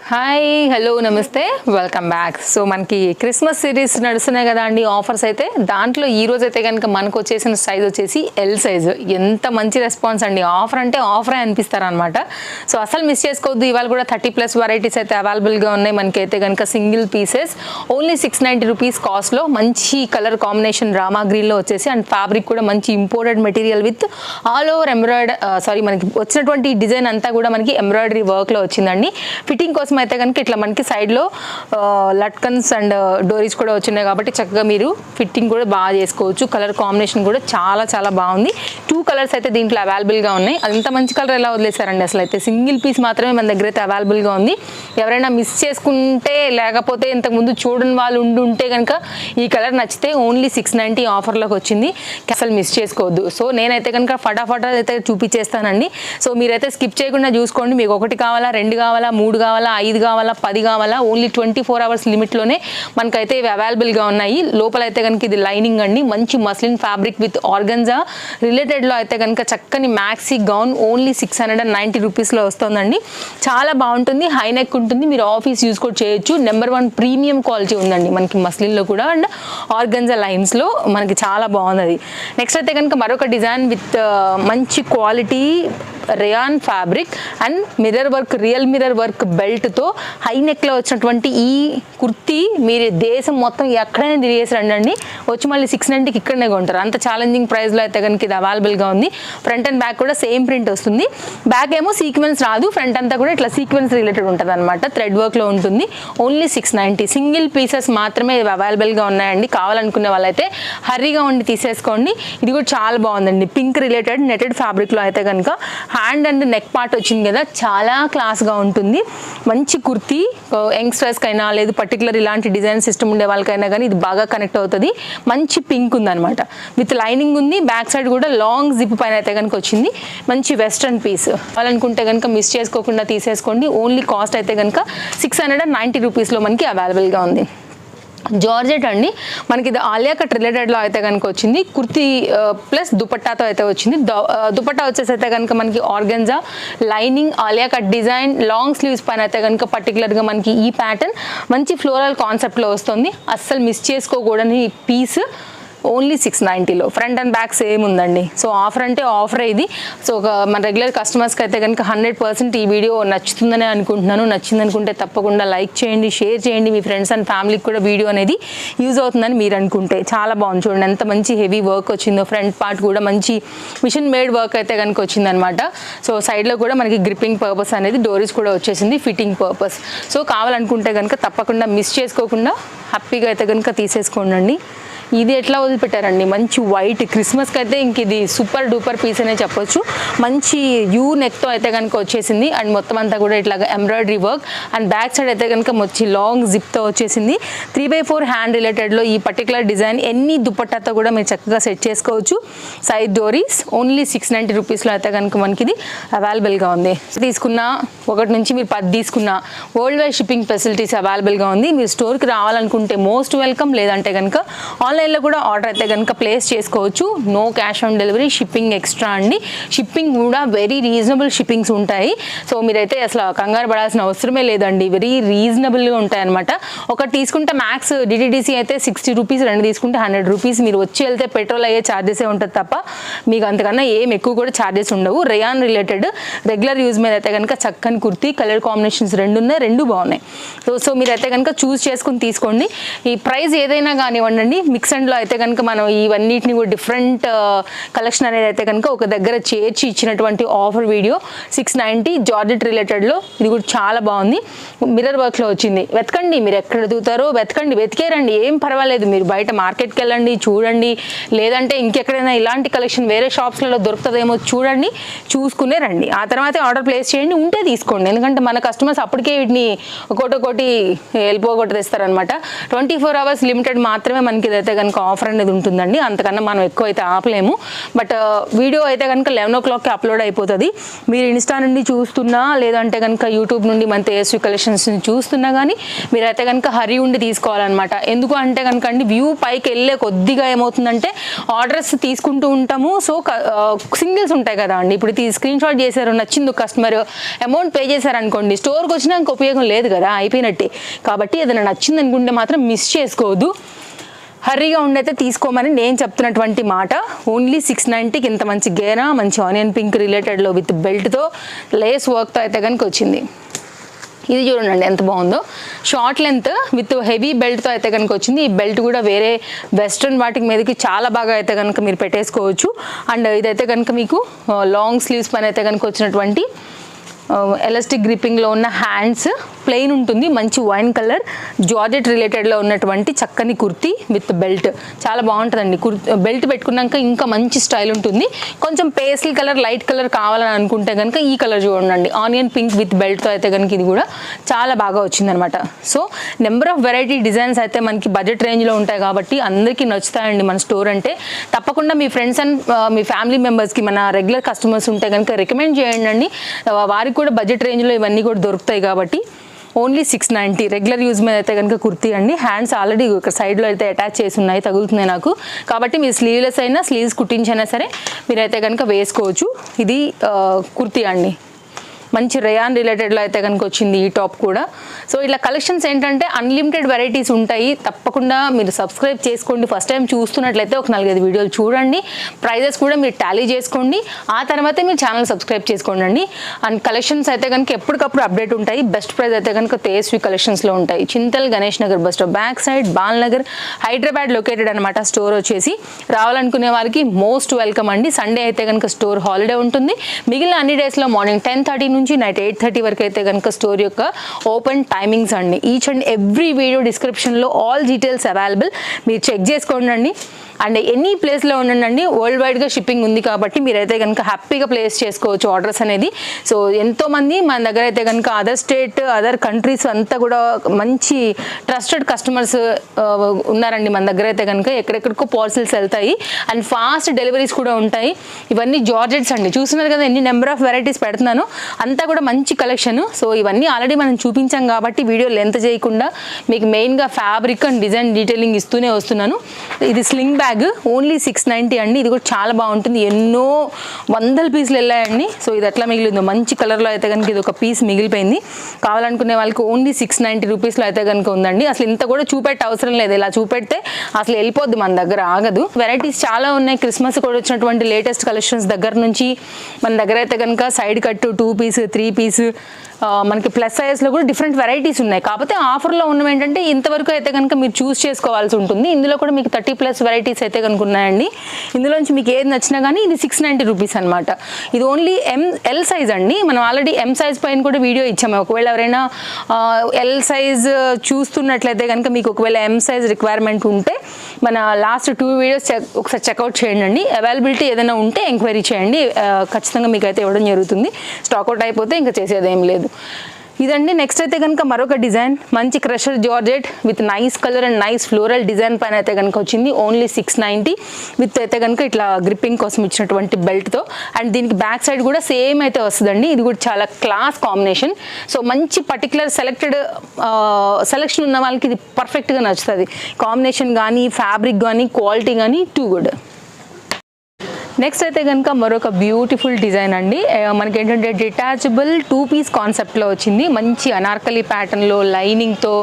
Hi hello నమస్తే welcome back. So మనకి Christmas series నడుస్తున్నాయి కదా అండి ఆఫర్స్ అయితే. దాంట్లో ఈ రోజు అయితే కనుక మనకు వచ్చేసిన సైజ్ వచ్చేసి ఎల్ సైజు. ఎంత మంచి రెస్పాన్స్ అండి. ఆఫర్ అంటే ఆఫరే అనిపిస్తారు అనమాట. సో అసలు మిస్ చేసుకోవద్దు. ఇవాళ కూడా 30+ వెరైటీస్ అయితే అవైలబుల్గా ఉన్నాయి. మనకైతే కనుక సింగిల్ పీసెస్ ఓన్లీ 690 రూపీస్ కాస్ట్లో మంచి కలర్ కాంబినేషన్ రామా గ్రీన్లో వచ్చేసి అండ్ ఫ్యాబ్రిక్ కూడా మంచి imported material with all over మనకి వచ్చినటువంటి డిజైన్ అంతా కూడా మనకి ఎంబ్రాయిడరీ వర్క్లో వచ్చిందండి. ఫిట్టింగ్ కోసం అయితే కనుక ఇట్లా మనకి సైడ్లో లట్కన్స్ అండ్ డోరీస్ కూడా వచ్చినాయి కాబట్టి చక్కగా మీరు ఫిట్టింగ్ కూడా బాగా చేసుకోవచ్చు. కలర్ కాంబినేషన్ కూడా చాలా చాలా బాగుంది. 2 కలర్స్ అయితే దీంట్లో అవైలబుల్గా ఉన్నాయి. అంత మంచి కలర్ ఎలా వదిలేశారండి. అసలు అయితే సింగిల్ పీస్ మాత్రమే మన దగ్గర అయితే అవైలబుల్గా ఉంది. ఎవరైనా మిస్ చేసుకుంటే లేకపోతే ఇంతకుముందు చూడని వాళ్ళు ఉంటే కనుక ఈ కలర్ నచ్చితే ఓన్లీ 690 ఆఫర్లోకి వచ్చింది. అసలు మిస్ చేసుకోవద్దు. సో నేనైతే కనుక ఫటాఫటా అయితే చూపించేస్తానండి. సో మీరైతే స్కిప్ చేయకుండా చూసుకోండి. మీకు 1 కావాలా, 2 కావాలా, 3 కావాలా, 5 కావాలా, 10 కావాలా, ఓన్లీ 24 అవర్స్ లిమిట్లోనే మనకైతే ఇవి అవైలబుల్గా ఉన్నాయి. లోపల అయితే కనుక ఇది లైనింగ్ అండి. మంచి మస్లిన్ ఫ్యాబ్రిక్ విత్ ఆర్గన్జా రిలేటెడ్లో అయితే కనుక చక్కని మ్యాక్సీ గౌన్ ఓన్లీ 690 రూపీస్లో వస్తుందండి. చాలా బాగుంటుంది. హై నెక్ ఉంటుంది. మీరు ఆఫీస్ యూజ్ కూడా చేయొచ్చు. నెంబర్ 1 ప్రీమియం క్వాలిటీ ఉందండి మనకి మస్లిన్లో కూడా అండ్ ఆర్గన్జా లైన్స్లో మనకి చాలా బాగుంది. నెక్స్ట్ అయితే కనుక మరొక డిజైన్ విత్ మంచి quality rayon fabric and mirror work, real mirror work బెల్ట్తో హై నెక్లో వచ్చినటువంటి ఈ కుర్తీ మీరు దేశం మొత్తం ఎక్కడైనా తిరిగేసి రండి. వచ్చి మళ్ళీ 690కి ఇక్కడనే కొంటారు. అంత ఛాలెంజింగ్ ప్రైస్లో అయితే కనుక ఇది అవైలబుల్గా ఉంది. ఫ్రంట్ అండ్ బ్యాక్ కూడా సేమ్ ప్రింట్ వస్తుంది. బ్యాక్ ఏమో సీక్వెన్స్ రాదు. ఫ్రంట్ అంతా కూడా ఇట్లా సీక్వెన్స్ రిలేటెడ్ ఉంటుంది అనమాట. థ్రెడ్ వర్క్లో ఉంటుంది. ఓన్లీ 690. సింగిల్ పీసెస్ మాత్రమే ఇవి అవైలబుల్గా ఉన్నాయండి. కావాలనుకునే వాళ్ళైతే హర్రీగా ఉండి తీసేసుకోండి. ఇది కూడా చాలా బాగుందండి. పింక్ రిలేటెడ్ నెటెడ్ ఫ్యాబ్రిక్లో అయితే కనుక హ్యాండ్ అండ్ నెక్ పార్ట్ వచ్చింది కదా, చాలా క్లాస్గా ఉంటుంది. మంచి కుర్తీ యంగ్స్టర్స్కి అయినా లేదు పర్టికులర్ ఇలాంటి డిజైన్ సిస్టమ్ ఉండే వాళ్ళకైనా కానీ ఇది బాగా కనెక్ట్ అవుతుంది. మంచి పింక్ ఉందన్నమాట. విత్ లైనింగ్ ఉంది. బ్యాక్ సైడ్ కూడా లాంగ్ జిప్ పైన అయితే కనుక వచ్చింది. మంచి వెస్ట్రన్ పీస్. వాళ్ళనుకుంటే కనుక మిస్ చేసుకోకుండా తీసేసుకోండి. ఓన్లీ కాస్ట్ అయితే కనుక 690 రూపీస్లో మనకి అవైలబుల్గా ఉంది. జార్జెట్ అండి. మనకి ఇది ఆలియా కట్ రిలేటెడ్లో అయితే కనుక వచ్చింది. కుర్తీ ప్లస్ దుపట్టాతో అయితే వచ్చింది. దుపట్టా వచ్చేసి అయితే కనుక మనకి organza lining Alia cut design long sleeves పైన అయితే కనుక పర్టికులర్గా మనకి ఈ ప్యాటర్న్ మంచి ఫ్లోరల్ కాన్సెప్ట్లో వస్తుంది. అస్సలు మిస్ చేసుకోకూడని పీస్. ఓన్లీ 690లో ఫ్రంట్ అండ్ బ్యాక్ సేమ్ ఉందండి. సో ఆఫర్ అంటే ఆఫరే ఇది. సో మన రెగ్యులర్ కస్టమర్స్కి అయితే కనుక 100% ఈ వీడియో నచ్చుతుందని అనుకుంటున్నాను. నచ్చింది అనుకుంటే తప్పకుండా లైక్ చేయండి, షేర్ చేయండి. మీ ఫ్రెండ్స్ అండ్ ఫ్యామిలీకి కూడా వీడియో అనేది యూజ్ అవుతుందని మీరు అనుకుంటే. చాలా బాగుంది చూడండి ఎంత మంచి హెవీ వర్క్ వచ్చిందో. ఫ్రంట్ పార్ట్ కూడా మంచి మిషన్ మేడ్ వర్క్ అయితే కనుక వచ్చిందనమాట. సో సైడ్లో కూడా మనకి గ్రిప్పింగ్ పర్పస్ అనేది డోరీస్ కూడా వచ్చేసింది ఫిట్టింగ్ పర్పస్. సో కావాలనుకుంటే కనుక తప్పకుండా మిస్ చేసుకోకుండా హ్యాపీగా అయితే కనుక తీసేసుకోండి. ఇది ఎట్లా వదిలిపెట్టారండి. మంచి వైట్ క్రిస్మస్కి అయితే ఇంక ఇది సూపర్ డూపర్ పీస్ అనే చెప్పొచ్చు. మంచి యూ నెక్తో అయితే కనుక వచ్చేసింది అండ్ మొత్తం అంతా కూడా ఇట్లాగా embroidery work and back side అయితే కనుక మంచి లాంగ్ జిప్తో వచ్చేసింది. 3/4 హ్యాండ్ రిలేటెడ్లో ఈ పర్టికులర్ డిజైన్ ఎన్ని దుపట్టాతో కూడా మీరు చక్కగా సెట్ చేసుకోవచ్చు. సైడ్ డోరీస్ ఓన్లీ 690 రూపీస్లో అయితే కనుక మనకి ఇది అవైలబుల్గా ఉంది. తీసుకున్నా 1 నుంచి మీరు 10 తీసుకున్నా వరల్డ్ వైడ్ షిప్పింగ్ ఫెసిలిటీస్ అవైలబుల్గా ఉంది. మీరు స్టోర్కి రావాలనుకుంటే మోస్ట్ వెల్కమ్. లేదంటే కనుక ఆన్లైన్లో కూడా ఆర్డర్ అయితే కనుక ప్లేస్ చేసుకోవచ్చు. No cash on delivery. Shipping extra అండి. షిప్పింగ్ కూడా వెరీ రీజనబుల్ షిప్పింగ్స్ ఉంటాయి. సో మీరైతే అసలు కంగారు పడాల్సిన అవసరమే లేదండి. వెరీ రీజనబుల్గా ఉంటాయి అనమాట. ఒకటి తీసుకుంటే మ్యాక్స్ డిటిడిసి అయితే 60 రూపీస్, 2 తీసుకుంటే 100 రూపీస్. మీరు వచ్చి వెళ్తే పెట్రోల్ అయ్యే ఛార్జెసే ఉంటుంది తప్ప మీకు అంతకన్నా ఏం ఎక్కువ కూడా ఛార్జెస్ ఉండవు. రేయాన్ రిలేటెడ్ రెగ్యులర్ యూజ్ మీద అయితే కనుక చక్కని కుర్తీ కలర్ కాంబినేషన్స్ 2 ఉన్నాయి. 2 బాగున్నాయి. సో మీరైతే కనుక చూస్ చేసుకుని తీసుకోండి. ఈ ప్రైస్ ఏదైనా కానివ్వండి. మిక్స్ అండ్లో అయితే కనుక మనం ఇవన్నిటిని కూడా డిఫరెంట్ కలెక్షన్ అనేది అయితే కనుక ఒక దగ్గర చేర్చి ఇచ్చినటువంటి ఆఫర్ వీడియో 690 జార్జెట్ రిలేటెడ్లో. ఇది కూడా చాలా బాగుంది. మిర్రర్ వర్క్లో వచ్చింది. వెతకండి. మీరు ఎక్కడ ఎదుగుతారో వెతకండి. వెతికేరండి. ఏం పర్వాలేదు. మీరు బయట మార్కెట్కి వెళ్ళండి, చూడండి. లేదంటే ఇంకెక్కడైనా ఇలాంటి కలెక్షన్ వేరే షాప్స్లలో దొరుకుతుందేమో చూడండి, చూసుకునే రండి. ఆ తర్వాత ఆర్డర్ ప్లేస్ చేయండి. ఉంటే తీసుకోండి. ఎందుకంటే మన కస్టమర్స్ అప్పటికే వీటిని ఒకటి వెళ్ళిపోగొట్టి తెస్తారనమాట. 24 అవర్స్ లిమిటెడ్ మాత్రమే మనకి ఇదైతే కనుక ఆఫర్ అనేది ఉంటుందండి. అంతకన్నా మనం ఎక్కువ అయితే ఆపలేము. బట్ వీడియో అయితే కనుక 11 o'clockకి అప్లోడ్ అయిపోతుంది. మీరు ఇన్స్టా నుండి చూస్తున్నా లేదంటే కనుక యూట్యూబ్ నుండి మన తేజస్వి కలెక్షన్స్ చూస్తున్నా కానీ మీరైతే కనుక హరి ఉండి తీసుకోవాలన్నమాట. ఎందుకు అంటే కనుక అండి వ్యూ పైకి వెళ్ళే కొద్దిగా ఏమవుతుందంటే ఆర్డర్స్ తీసుకుంటూ ఉంటాము. సో సింగిల్స్ ఉంటాయి కదా అండి. ఇప్పుడు స్క్రీన్ షాట్ చేశారు, నచ్చింది కస్టమర్, అమౌంట్ పే చేశారు అనుకోండి, స్టోర్కి వచ్చినా ఇంక ఉపయోగం లేదు కదా, అయిపోయినట్టే. కాబట్టి ఏదైనా నచ్చింది అనుకుంటే మాత్రం మిస్ చేసుకోవద్దు. హర్రీగా ఉండైతే తీసుకోమని నేను చెప్తున్నటువంటి మాట. ఓన్లీ 690కి ఇంత మంచి గేరా, మంచి ఆనియన్ పింక్ రిలేటెడ్లో విత్ బెల్ట్తో లేస్ వర్క్తో అయితే కనుక వచ్చింది. ఇది చూడండి ఎంత బాగుందో, షార్ట్ లెంత్ విత్ హెవీ బెల్ట్తో అయితే కనుక వచ్చింది. ఈ బెల్ట్ కూడా వేరే వెస్ట్రన్ వాటికి మీదకి చాలా బాగా అయితే కనుక మీరు పెట్టేసుకోవచ్చు. అండ్ ఇదైతే కనుక మీకు లాంగ్ స్లీవ్స్ పైన అయితే కనుక వచ్చినటువంటి ఎలాస్టిక్ గ్రిప్పింగ్లో ఉన్న హ్యాండ్స్, ప్లెయిన్ ఉంటుంది, మంచి వైన్ కలర్ జార్జెట్ రిలేటెడ్లో ఉన్నటువంటి చక్కని కుర్తీ విత్ బెల్ట్ చాలా బాగుంటుందండి. బెల్ట్ పెట్టుకున్నాక ఇంకా మంచి స్టైల్ ఉంటుంది. కొంచెం పేస్టల్ కలర్, లైట్ కలర్ కావాలని అనుకుంటే కనుక ఈ కలర్ చూడండి, ఆనియన్ పింక్ విత్ బెల్ట్తో అయితే కనుక ఇది కూడా చాలా బాగా వచ్చిందనమాట. So number of variety designs అయితే మనకి బడ్జెట్ రేంజ్లో ఉంటాయి కాబట్టి అందరికీ నచ్చుతాయండి మన స్టోర్ అంటే. తప్పకుండా మీ ఫ్రెండ్స్ అండ్ మీ ఫ్యామిలీ మెంబర్స్కి, మన రెగ్యులర్ కస్టమర్స్ ఉంటే కనుక రికమెండ్ చేయండి అండి. వారికి కూడా బడ్జెట్ రేంజ్లో ఇవన్నీ కూడా దొరుకుతాయి కాబట్టి. ఓన్లీ 690 రెగ్యులర్ యూజ్ మీద అయితే కనుక కుర్తీ అండి. హ్యాండ్స్ ఆల్రెడీ ఇక్కడ సైడ్లో అయితే అటాచ్ చేసి ఉన్నాయి, తగులుతున్నాయి నాకు. కాబట్టి మీరు స్లీవ్లెస్ అయినా, స్లీవ్స్ కుట్టించైనా సరే మీరైతే కనుక వేసుకోవచ్చు. ఇది కుర్తీ అండి, మంచి రేయాన్ రిలేటెడ్లో అయితే కనుక వచ్చింది ఈ టాప్ కూడా. సో ఇలా కలెక్షన్స్ ఏంటంటే అన్లిమిటెడ్ వెరైటీస్ ఉంటాయి. తప్పకుండా మీరు సబ్స్క్రైబ్ చేసుకోండి. ఫస్ట్ టైం చూస్తున్నట్లయితే ఒక 4-5 వీడియోలు చూడండి, ప్రైజెస్ కూడా మీరు టాలీ చేసుకోండి, ఆ తర్వాతే మీరు ఛానల్ సబ్స్క్రైబ్ చేసుకోండి అండి. అండ్ కలెక్షన్స్ అయితే కనుక ఎప్పటికప్పుడు అప్డేట్ ఉంటాయి. బెస్ట్ ప్రైస్ అయితే కనుక తేజస్వి కలెక్షన్స్లో ఉంటాయి. Chintal Ganesh Nagar bus stop back side, Bal Nagar, Hyderabad located అనమాట స్టోర్ వచ్చేసి. రావాలనుకునే వారికి మోస్ట్ వెల్కమ్ అండి. సండే అయితే కనుక స్టోర్ హాలిడే ఉంటుంది. మిగిలిన అన్ని డేస్లో మార్నింగ్ 10:30 నుంచి నైట్ 8:30 వరకు అయితే కనుక స్టోర్ యొక్క ఓపెన్ టైమింగ్స్ అండి. ఈచ్ అండ్ ఎవ్రీ వీడియో డిస్క్రిప్షన్లో ఆల్ డీటెయిల్స్ అవైలబుల్, మీరు చెక్ చేసుకోండి అండి. అండ్ ఎనీ ప్లేస్లో ఉండండి, వరల్డ్ వైడ్గా షిప్పింగ్ ఉంది కాబట్టి మీరైతే కనుక హ్యాపీగా ప్లేస్ చేసుకోవచ్చు ఆర్డర్స్ అనేది. సో ఎంతోమంది మన దగ్గర అయితే కనుక అదర్ స్టేట్, అదర్ కంట్రీస్ అంతా కూడా మంచి ట్రస్టెడ్ కస్టమర్స్ ఉన్నారండి మన దగ్గర అయితే కనుక. ఎక్కడెక్కడికో పార్సిల్స్ వెళ్తాయి అండ్ ఫాస్ట్ డెలివరీస్ కూడా ఉంటాయి. ఇవన్నీ జార్జెట్స్ అండి, చూస్తున్నారు కదా ఎన్ని నెంబర్ ఆఫ్ వెరైటీస్ పెడుతున్నాను, అంతా కూడా మంచి కలెక్షన్. సో ఇవన్నీ ఆల్రెడీ మనం చూపించాం కాబట్టి వీడియో లెంత్ చేయకుండా మీకు మెయిన్గా ఫ్యాబ్రిక్ అండ్ డిజైన్ డీటెయిలింగ్ ఇస్తూనే వస్తున్నాను. ఇది స్లింగ్ బ్యాగ్, ఓన్లీ 690 అండి. ఇది కూడా చాలా బాగుంటుంది, ఎన్నో 100 పీసులు వెళ్ళాయండి. సో ఇది ఎట్లా మిగిలిందో, మంచి కలర్లో అయితే కనుక ఇది ఒక పీస్ మిగిలిపోయింది. కావాలనుకునే వాళ్ళకి ఓన్లీ 690 రూపీస్లో అయితే కనుక ఉందండి. అసలు ఇంత కూడా చూపెట్టే అవసరం లేదు, ఇలా చూపెడితే అసలు వెళ్ళిపోద్ది, మన దగ్గర ఆగదు. వెరైటీస్ చాలా ఉన్నాయి. క్రిస్మస్ కూడా వచ్చినటువంటి లేటెస్ట్ కలెక్షన్స్ దగ్గర నుంచి మన దగ్గర అయితే కనుక సైడ్ కట్, 2 పీస్, 3 పీస్, మనకి ప్లస్ సైజ్లో కూడా డిఫరెంట్ వెరైటీస్ ఉన్నాయి. కాకపోతే ఆఫర్లో ఉన్నవి ఏంటంటే ఇంతవరకు అయితే కనుక మీరు చూస్ చేసుకోవాల్సి ఉంటుంది. ఇందులో కూడా మీకు 30+ వెరైటీస్ అయితే కనుక ఉన్నాయండి. ఇందులోంచి మీకు ఏది నచ్చినా కానీ ఇది 690 రూపీస్ అనమాట. ఇది ఓన్లీ ఎల్ సైజ్ అండి. మనం ఆల్రెడీ ఎం సైజ్ పైన కూడా వీడియో ఇచ్చాము. ఒకవేళ ఎవరైనా ఎల్ సైజ్ చూస్తున్నట్లయితే కనుక మీకు ఒకవేళ ఎం సైజ్ రిక్వైర్మెంట్ ఉంటే మన లాస్ట్ 2 వీడియోస్ ఒకసారి చెక్అవుట్ చేయండి. అవైలబిలిటీ ఏదైనా ఉంటే ఎంక్వైరీ చేయండి, ఖచ్చితంగా మీకు అయితే ఇవ్వడం జరుగుతుంది. స్టాక్అవుట్ అయిపోతే ఇంకా చేసేది ఏం లేదు. ఇదండి. నెక్స్ట్ అయితే కనుక మరొక డిజైన్, మంచి crusher georgette with nice colour and nice floral design పైన అయితే కనుక వచ్చింది. ఓన్లీ 690 విత్ అయితే కనుక ఇట్లా గ్రిప్పింగ్ కోసం ఇచ్చినటువంటి బెల్ట్తో. అండ్ దీనికి బ్యాక్ సైడ్ కూడా సేమ్ అయితే వస్తుందండి. ఇది కూడా చాలా క్లాస్ కాంబినేషన్. సో మంచి పర్టికులర్ సెలెక్షన్ ఉన్న వాళ్ళకి ఇది పర్ఫెక్ట్గా నచ్చుతుంది. కాంబినేషన్ కానీ, ఫ్యాబ్రిక్ కానీ, క్వాలిటీ కానీ టూ గుడ్. నెక్స్ట్ అయితే కనుక మరొక బ్యూటిఫుల్ డిజైన్ అండి. మనకి ఏంటంటే డిటాచబుల్ 2 పీస్ కాన్సెప్ట్లో వచ్చింది. మంచి అనార్కలి ప్యాటర్న్లో లైనింగ్తో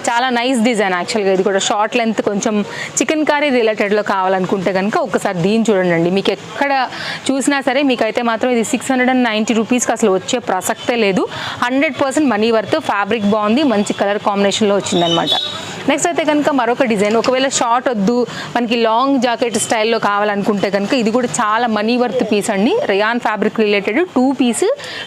చాలా నైస్ డిజైన్. యాక్చువల్గా ఇది కూడా షార్ట్ లెంత్, కొంచెం చికెన్ కర్రీ రిలేటెడ్లో కావాలనుకుంటే కనుక ఒకసారి దీన్ని చూడండి. మీకు ఎక్కడ చూసినా సరే మీకైతే మాత్రం ఇది 690 రూపీస్కి అసలు వచ్చే ప్రసక్తే లేదు. 100% మనీ వర్త్. ఫ్యాబ్రిక్ బాగుంది, మంచి కలర్ కాంబినేషన్లో వచ్చిందనమాట. నెక్స్ట్ అయితే కనుక మరొక డిజైన్, ఒకవేళ షార్ట్ వద్దు మనకి లాంగ్ జాకెట్ స్టైల్లో కావాలనుకుంటే కనుక ఇది కూడా చాలా మనీ వర్త్ పీస్ అండి. రేయాన్ ఫ్యాబ్రిక్ రిలేటెడ్ 2 పీస్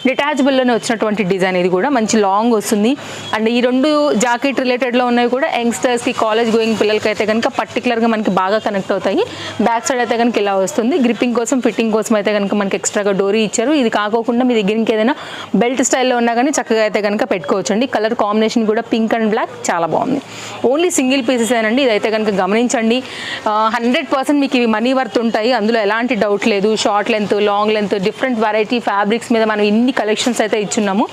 డిటాచబుల్లోనే వచ్చినటువంటి డిజైన్. ఇది కూడా మంచి లాంగ్ వస్తుంది. అండ్ ఈ 2 జాకెట్ రిలేటెడ్లో ఉన్నవి కూడా యంగ్స్టర్స్కి, కాలేజ్ గోయింగ్ పిల్లలకి అయితే కనుక పర్టికులర్గా మనకి బాగా కనెక్ట్ అవుతాయి. బ్యాక్ సైడ్ అయితే కనుక ఇలా వస్తుంది. గ్రిప్పింగ్ కోసం, ఫిట్టింగ్ కోసం అయితే కనుక మనకి ఎక్స్ట్రాగా డోరీ ఇచ్చారు. ఇది కాకోకుండా మీ దగ్గర ఇంకేదైనా బెల్ట్ స్టైల్లో ఉన్నా కానీ చక్కగా అయితే కనుక పెట్టుకోవచ్చు అండి. కలర్ కాంబినేషన్ కూడా పింక్ అండ్ బ్లాక్ చాలా బాగుంది. ఓన్లీ సింగిల్ పీసెస్ ఏనండి, ఇదైతే కనుక గమనించండి. 100% మీకు ఇవి మనీ వర్త్ ఉంటాయి, అందులో ఎలాంటి డౌట్ లేదు. Short length, long length, different variety fabrics మీద మనం ఇన్ని కలెక్షన్స్ అయితే ఇచ్చున్నాము.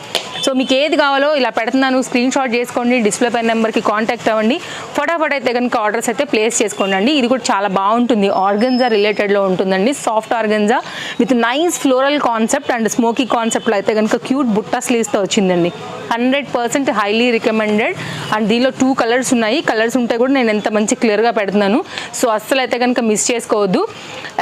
సో మీకు ఏది కావాలో ఇలా పెడుతున్నాను, స్క్రీన్ షాట్ చేసుకోండి, డిస్ప్లే పైన నెంబర్కి కాంటాక్ట్ అవ్వండి. ఫటాఫట్ అయితే కనుక ఆర్డర్స్ అయితే ప్లేస్ చేసుకోండి. ఇది కూడా చాలా బాగుంటుంది, ఆర్గన్జా రిలేటెడ్లో ఉంటుందండి. Soft organza with nice floral concept and smoky కాన్సెప్ట్లో అయితే కనుక క్యూట్ బుట్టా స్లీవ్స్తో వచ్చిందండి. 100% హైలీ రికమెండెడ్. అండ్ దీనిలో 2 కలర్స్ ఉన్నాయి. కలర్స్ ఉంటే కూడా నేను ఎంత మంచి క్లియర్గా పెడుతున్నాను. సో అస్సలు అయితే కనుక మిస్ చేసుకోవద్దు.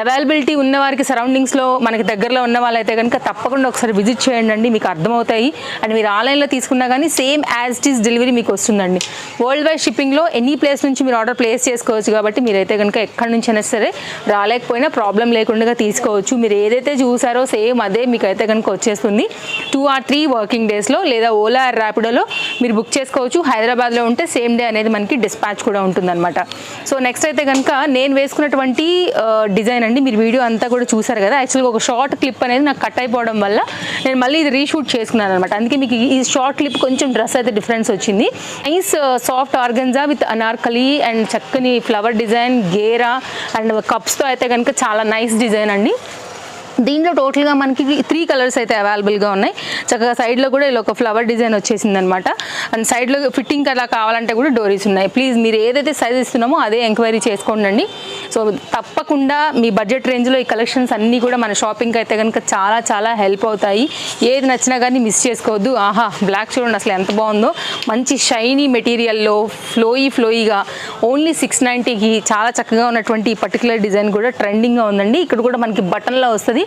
అవైలబిలిటీ ఉన్న వారికి సరౌండింగ్స్లో మనకి దగ్గరలో ఉన్న వాళ్ళైతే కనుక తప్పకుండా ఒకసారి విజిట్ చేయండి, మీకు అర్థమవుతాయి. అండ్ మీరు ఆన్లైన్లో తీసుకున్నా కానీ same as it is delivery మీకు వస్తుందండి. వరల్డ్ వైడ్ షిప్పింగ్లో ఎనీ ప్లేస్ నుంచి మీరు ఆర్డర్ ప్లేస్ చేసుకోవచ్చు కాబట్టి మీరైతే కనుక ఎక్కడి నుంచి అయినా సరే రాలేకపోయినా ప్రాబ్లం లేకుండా తీసుకోవచ్చు. మీరు ఏదైతే చూసారో సేమ్ అదే మీకు అయితే కనుక వచ్చేస్తుంది 2 or 3 వర్కింగ్ డేస్లో, లేదా ఓలా ర్యాపిడోలో మీరు బుక్ చేసుకోవచ్చు. హైదరాబాద్లో ఉంటే సేమ్ డే అనేది మనకి డిస్పాచ్ కూడా ఉంటుందన్నమాట. సో నెక్స్ట్ అయితే కనుక నేను వేసుకున్నటువంటి డిజైన్ అండి, మీరు వీడియో అంతా కూడా చూసారు కదా. యాక్చువల్గా ఒక షార్ట్ క్లిప్ అనేది నాకు కట్ అయిపోవడం వల్ల నేను మళ్ళీ ఇది రీషూట్ చేసుకున్నాను అనమాట. అందుకే మీకు ఈ షార్ట్ క్లిప్ కొంచెం డ్రెస్ అయితే డిఫరెన్స్ వచ్చింది. Nice soft organza with Anarkali and చక్కని ఫ్లవర్ డిజైన్, గేరా అండ్ కప్స్తో అయితే కనుక చాలా నైస్ డిజైన్ అండి. దీంట్లో టోటల్గా మనకి 3 కలర్స్ అయితే అవైలబుల్గా ఉన్నాయి. చక్కగా సైడ్లో కూడా ఇలా ఒక ఫ్లవర్ డిజైన్ వచ్చేసింది అనమాట. అండ్ సైడ్లో ఫిట్టింగ్ అలా కావాలంటే కూడా డోరీస్ ఉన్నాయి. ప్లీజ్ మీరు ఏదైతే సైజ్ ఇస్తున్నామో అదే ఎంక్వైరీ చేసుకోండి. సో తప్పకుండా మీ బడ్జెట్ రేంజ్లో ఈ కలెక్షన్స్ అన్నీ కూడా మన షాపింగ్కి అయితే కనుక చాలా చాలా హెల్ప్ అవుతాయి. ఏది నచ్చినా కానీ మిస్ చేసుకోవద్దు. ఆహా, బ్లాక్ చూడండి అసలు ఎంత బాగుందో, మంచి షైనీ మెటీరియల్లో ఫ్లోయిగా ఓన్లీ 690కి చాలా చక్కగా ఉన్నటువంటి ఈ పర్టికులర్ డిజైన్ కూడా ట్రెండింగ్గా ఉందండి. ఇక్కడ కూడా మనకి బటన్లో వస్తుంది,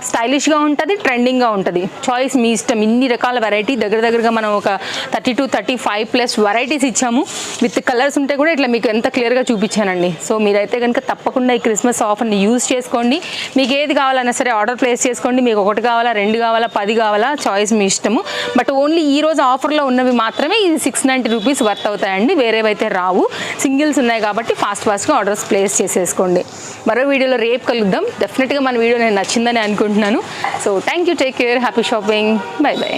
స్టైలిష్గా ఉంటుంది, ట్రెండింగ్గా ఉంటుంది. చాయిస్ మీ ఇష్టం. ఇన్ని రకాల వెరైటీ దగ్గరగా మనం ఒక 32-35+ వెరైటీస్ ఇచ్చాము. విత్ కలర్స్ ఉంటే కూడా ఇట్లా మీకు ఎంత క్లియర్గా చూపించానండి. సో మీరైతే కనుక తప్పకుండా ఈ క్రిస్మస్ ఆఫర్ని యూజ్ చేసుకోండి. మీకు ఏది కావాలన్నా సరే ఆర్డర్ ప్లేస్ చేసుకోండి. మీకు 1 కావాలా, 2 కావాలా, 10 కావాలా, చాయిస్ మీ ఇష్టము. బట్ ఓన్లీ ఈ రోజు ఆఫర్లో ఉన్నవి మాత్రమే ఇది 690 రూపీస్ వర్త్ అవుతాయండి, వేరేవైతే రావు. సింగిల్స్ ఉన్నాయి కాబట్టి ఫాస్ట్గా ఆర్డర్స్ ప్లేస్ చేసేసుకోండి. మరో వీడియోలో రేపు కలుద్దాం. డెఫినెట్గా మన వీడియో నేను నచ్చిందని అనుకుంటున్నాను. So thank you, take care, happy shopping, by by.